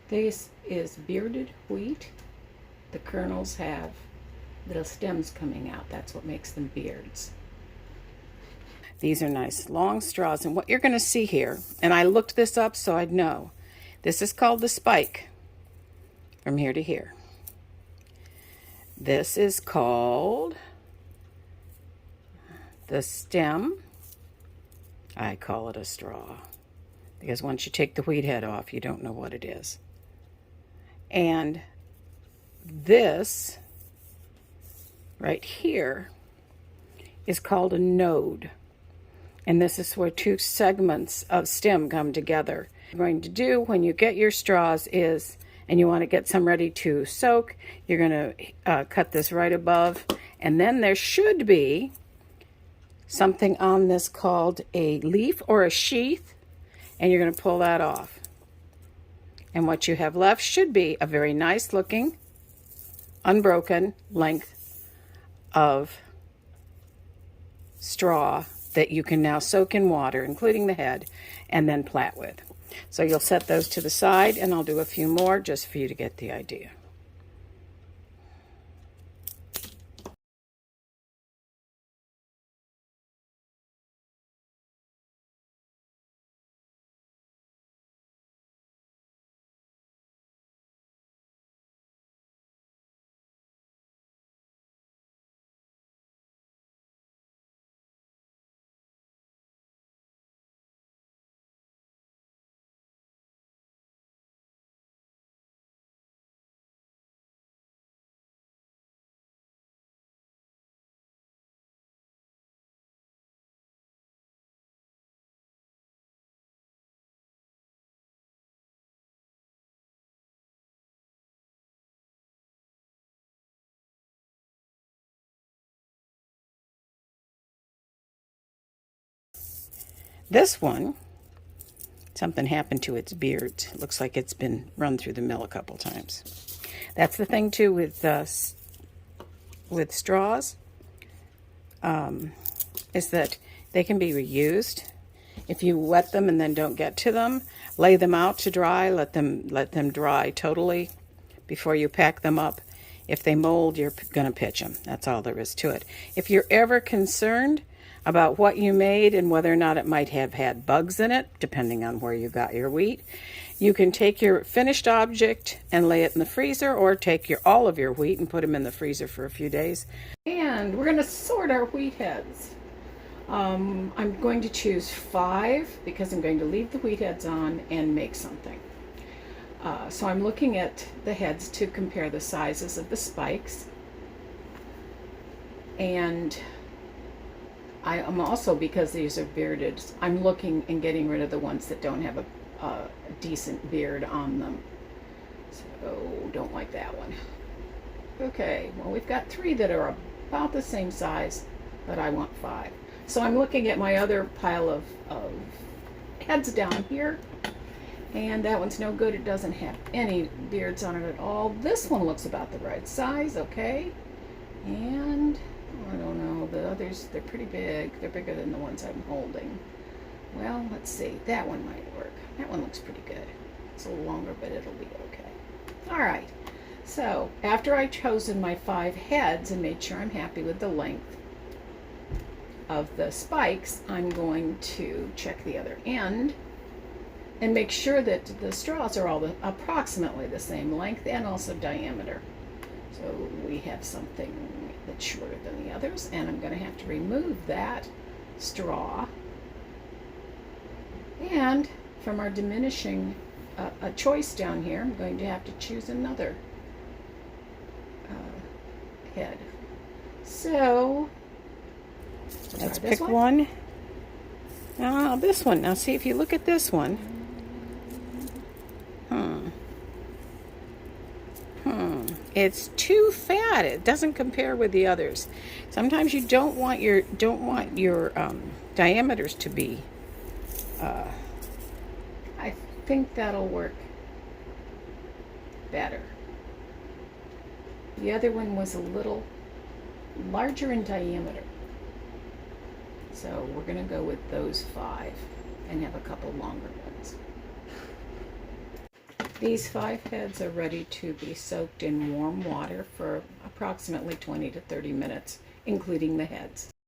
This is bearded wheat. The kernels have little stems coming out. That's what makes them beards. These are nice long straws, and what you're going to see here, and I looked this up so I'd know, this is called the spike from here to here. This is called the stem. I call it a straw because once you take the wheat head off, you don't know what it is. And this right here is called a node. And this is where two segments of stem come together. What you're going to do when you get your straws is, and you want to get some ready to soak, you're going to cut this right above. And then there should be something on this called a leaf or a sheath, and you're going to pull that off. And what you have left should be a very nice looking, unbroken length of straw that you can now soak in water, including the head, and then plait with. So you'll set those to the side, and I'll do a few more just for you to get the idea. This one, something happened to its beard. It looks like it's been run through the mill a couple times. That's the thing too with straws, is that they can be reused. If you wet them and then don't get to them, lay them out to dry, let them dry totally before you pack them up. If they mold, you're going to pitch them. That's all there is to it. If you're ever concerned about what you made and whether or not it might have had bugs in it, depending on where you got your wheat, you can take your finished object and lay it in the freezer, or take all of your wheat and put them in the freezer for a few days. And we're going to sort our wheat heads. I'm going to choose 5 because I'm going to leave the wheat heads on and make something. So I'm looking at the heads to compare the sizes of the spikes. And I am also, because these are bearded, I'm looking and getting rid of the ones that don't have a decent beard on them. So don't like that one. Okay, well, we've got 3 that are about the same size, but I want 5. So I'm looking at my other pile of heads down here, and that one's no good. It doesn't have any beards on it at all. This one looks about the right size, okay. And I don't know, the others, they're pretty big. They're bigger than the ones I'm holding. Well, let's see, that one might work. That one looks pretty good. It's a little longer, but it'll be okay. All right, so after I've chosen my 5 heads and made sure I'm happy with the length of the spikes, I'm going to check the other end and make sure that the straws are all approximately the same length and also diameter. So we have something that's shorter than the others, and I'm going to have to remove that straw. And from our diminishing a choice down here, I'm going to have to choose another head. So let's pick one. This one. Now see if you look at this one. It's too fat. It doesn't compare with the others. Sometimes you don't want your diameters to be. I think that'll work better. The other one was a little larger in diameter. So we're going to go with those 5 and have a couple longer ones. These 5 heads are ready to be soaked in warm water for approximately 20 to 30 minutes, including the heads.